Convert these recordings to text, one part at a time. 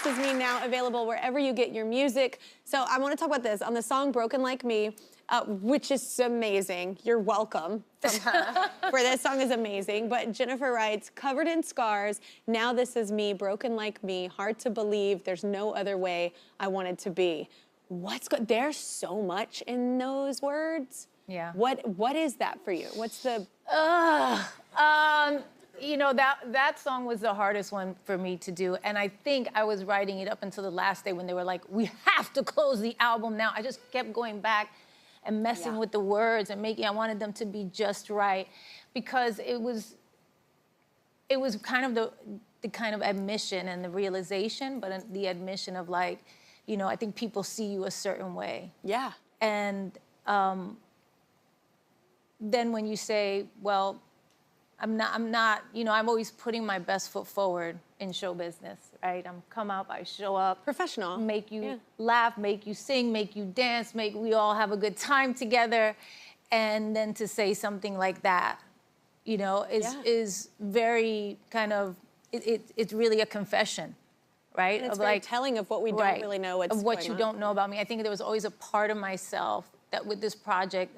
This Is Me now available wherever you get your music. So I want to talk about this on the song Broken Like Me, which is amazing. You're welcome from her, for this song is amazing. But Jennifer writes, covered in scars, now this is me, broken like me, hard to believe, there's no other way I wanted to be. There's so much in those words. Yeah. What is that for you? What's the... You know, that song was the hardest one for me to do. And I think I was writing it up until the last day when they were like, we have to close the album now. I just kept going back and messing with the words and I wanted them to be just right, because it was kind of the kind of admission and the realization, but the admission of like, you know, I think people see you a certain way. Yeah. And then when you say, well, I'm not, you know, I'm always putting my best foot forward in show business, right? I'm come up, I show up. Professional. Make you laugh, make you sing, make you dance, we all have a good time together. And then to say something like that, you know, is very kind of, it's really a confession, right? And it's very telling of what we don't really know what's of what going you on. don't know about me. I think there was always a part of myself that with this project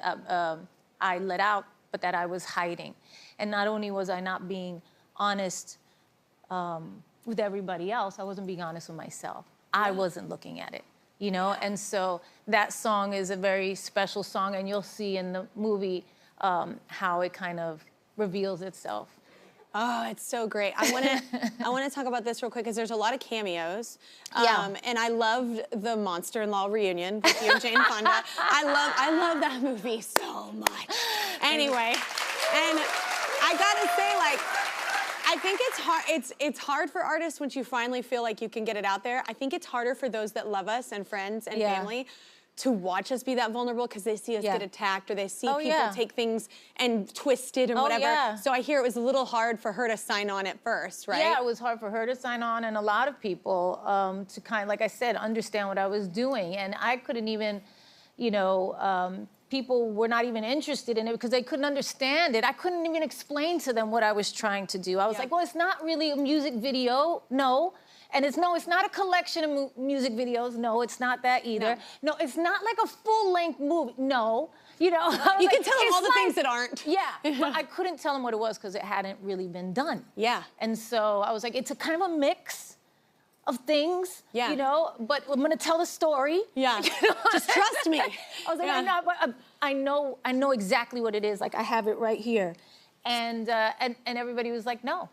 I let out, but that I was hiding. And not only was I not being honest with everybody else, I wasn't being honest with myself. I wasn't looking at it, you know? And so that song is a very special song, and you'll see in the movie how it kind of reveals itself. Oh, it's so great. I want to talk about this real quick because there's a lot of cameos. And I loved the Monster-in-Law reunion with you and Jane Fonda. I love that movie so much. Anyway, and I gotta say, like, I think it's hard. It's hard for artists once you finally feel like you can get it out there. I think it's harder for those that love us and friends and family to watch us be that vulnerable because they see us get attacked or they see people take things and twist it and whatever. So I hear it was a little hard for her to sign on at first, right? Yeah, it was hard for her to sign on, and a lot of people to kind of, like I said, understand what I was doing. And I couldn't even, you know, people were not even interested in it because they couldn't understand it. I couldn't even explain to them what I was trying to do. I was like, well, it's not really a music video, no. And it's not a collection of music videos. No, it's not that either. No, it's not like a full-length movie. No, you know. You can tell them all the things that aren't. Yeah, but I couldn't tell them what it was because it hadn't really been done. Yeah. And so I was like, it's a kind of a mix of things, you know, but I'm gonna tell the story. Yeah, you know? Just trust me. I was like, I know exactly what it is. Like, I have it right here. And everybody was like, no.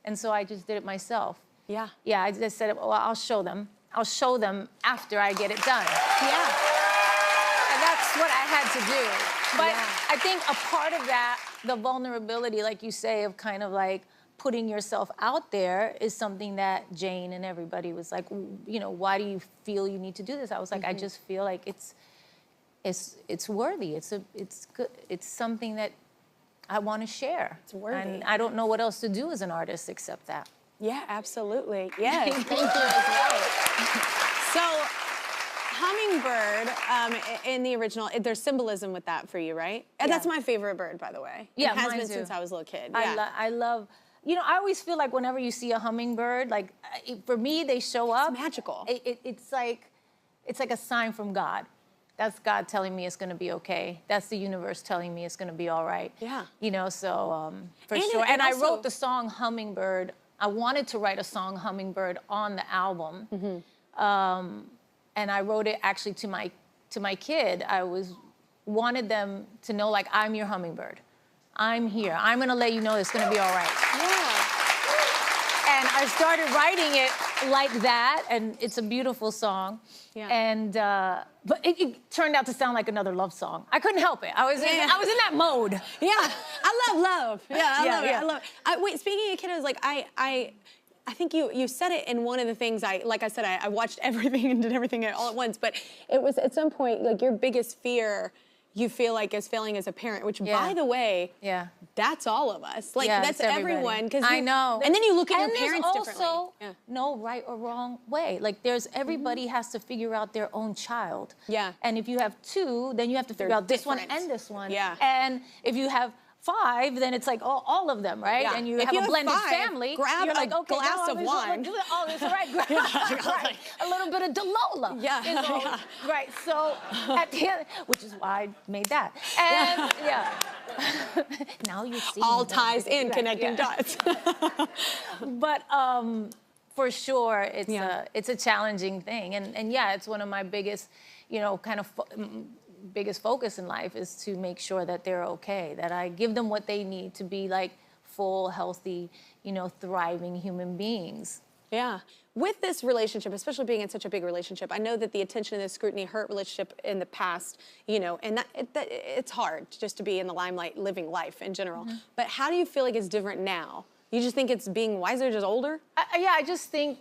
And so I just did it myself. Yeah. Yeah, I just said, well, I'll show them. I'll show them after I get it done. Yeah. And that's what I had to do. But I think a part of that, the vulnerability, like you say, of kind of like putting yourself out there is something that Jane and everybody was like, you know, why do you feel you need to do this? I was like, I just feel like it's worthy. It's good. It's something that I want to share. It's worthy. And I don't know what else to do as an artist except that. Yeah, absolutely. Yes, thank you as well. So, hummingbird, in the original, there's symbolism with that for you, right? And that's my favorite bird, by the way. Yeah, it has mine been too. since I was a little kid. I love, you know, I always feel like whenever you see a hummingbird, like, for me, they show up. It's magical. It's like a sign from God. That's God telling me it's gonna be okay. That's the universe telling me it's gonna be all right. Yeah. You know, so, for sure. And I wrote the song Hummingbird. I wanted to write a song, Hummingbird, on the album. And I wrote it actually to my kid. I wanted them to know, like, I'm your hummingbird. I'm here. I'm gonna let you know it's gonna be all right. Yeah. And I started writing it like that, and it's a beautiful song. Yeah. And but it turned out to sound like another love song. I couldn't help it. I was in that mode. Yeah, I love love. Yeah, I love it. I love it. Wait, speaking of kiddos, like I think you said it in one of the things like I said, I watched everything and did everything all at once, but it was at some point like your biggest fear you feel like is failing as a parent, which by the way, that's all of us. Like that's everyone. I know. And then you look at your parents differently. And there's also no right or wrong way. Like there's everybody has to figure out their own child. Yeah. And if you have two, then you have to figure out this one and this one. Yeah. And if you have 5, then it's like all of them, right? Yeah. And you If have you a have blended 5, family. grab you're a like, okay, glass now of I'm wine. Oh, that's right. Right. A little bit of Dolola. Yeah. is all- Yeah. Right. So at the end, which is why I made that. And yeah. Now you see. All ties in, Right, connecting yeah. dots. But for sure, Yeah. it's a challenging thing, and yeah, it's one of my biggest, kind of biggest focus in life is to make sure that they're okay, that I give them what they need to be like full, healthy, thriving human beings. Yeah. With this relationship, especially being in such a big relationship, I know that the attention and the scrutiny hurt relationship in the past, and it's hard just to be in the limelight living life in general. Mm-hmm. But how do you feel like it's different now? You just think it's being wiser, just older? Yeah, I just think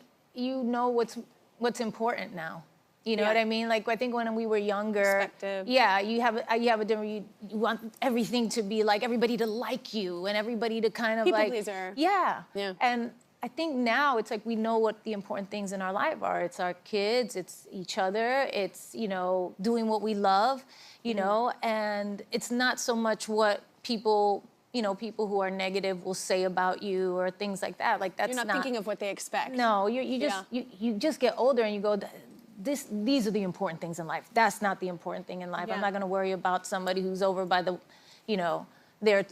what's important now. You know Yeah. what I mean? Like I think when we were younger, Perspective. yeah, you have a different. You want everything to be like everybody to like you and everybody to kind of People like pleaser. Yeah. Yeah. And I think now it's like we know what the important things in our life are. It's our kids, it's each other, it's doing what we love, and it's not so much what people who are negative will say about you or things like that. Like that's You're not thinking of what they expect. No, you just get older and you go, these are the important things in life. That's not the important thing in life. Yeah. I'm not going to worry about somebody who's over by the, they're,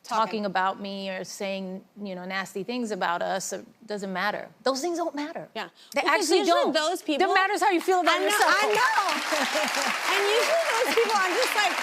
talking about me or saying, nasty things about us. It doesn't matter. Those things don't matter. Yeah. They Well, 'cause actually usually don't. those people- It matters how you feel about yourself. I know. And usually those people, I'm just like,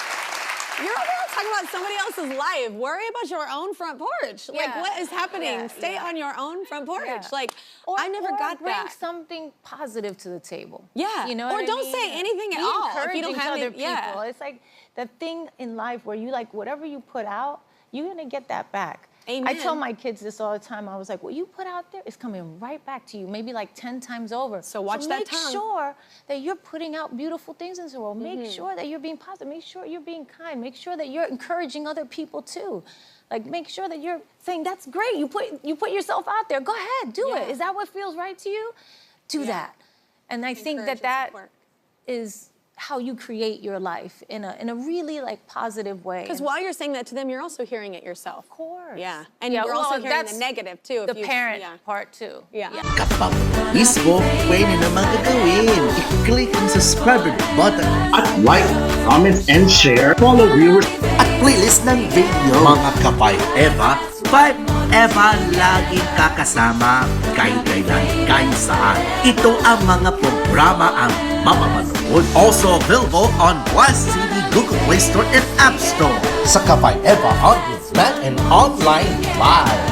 you're over there talking about somebody else's life. Worry about your own front porch. Like, Yeah. what is happening? Yeah, Stay yeah. on your own front porch. Yeah. Like, Or, I never got bring that. something positive to the table. Yeah. You know Or what I don't mean? say anything at Be all if you encouraging don't to have other any- yeah. people. It's like the thing in life where you like whatever you put out, you're gonna get that back. Amen. I tell my kids this all the time. I was like, what you put out there is coming right back to you, maybe like 10 times over. So watch that make tongue. sure that you're putting out beautiful things into the world. Make sure that you're being positive. Make sure you're being kind. Make sure that you're encouraging other people too. Like make sure that you're saying, that's great. You put yourself out there. Go ahead, do Yeah. it. Is that what feels right to you? Do Yeah. that. And I think Encourage that and support. is how you create your life in a really like positive way. Because while you're saying that to them, you're also hearing it yourself. Of course. Yeah. And Yeah, you're well, also hearing that's the negative too. If the you, parent yeah. part too. Yeah. Kapag mismo, pwede naman gagawin. I-click ang subscribe button At like, comment, and share. Follow viewers. at playlist ng video. Mga kapay Eva, Vibe Eva laging kakasama kahit kailan, kahit saan. Ito ang mga programa ang mapapanood. Also available on Plus TV, Google Play Store, and App Store. Sa Kapay Eva Audio, and online live.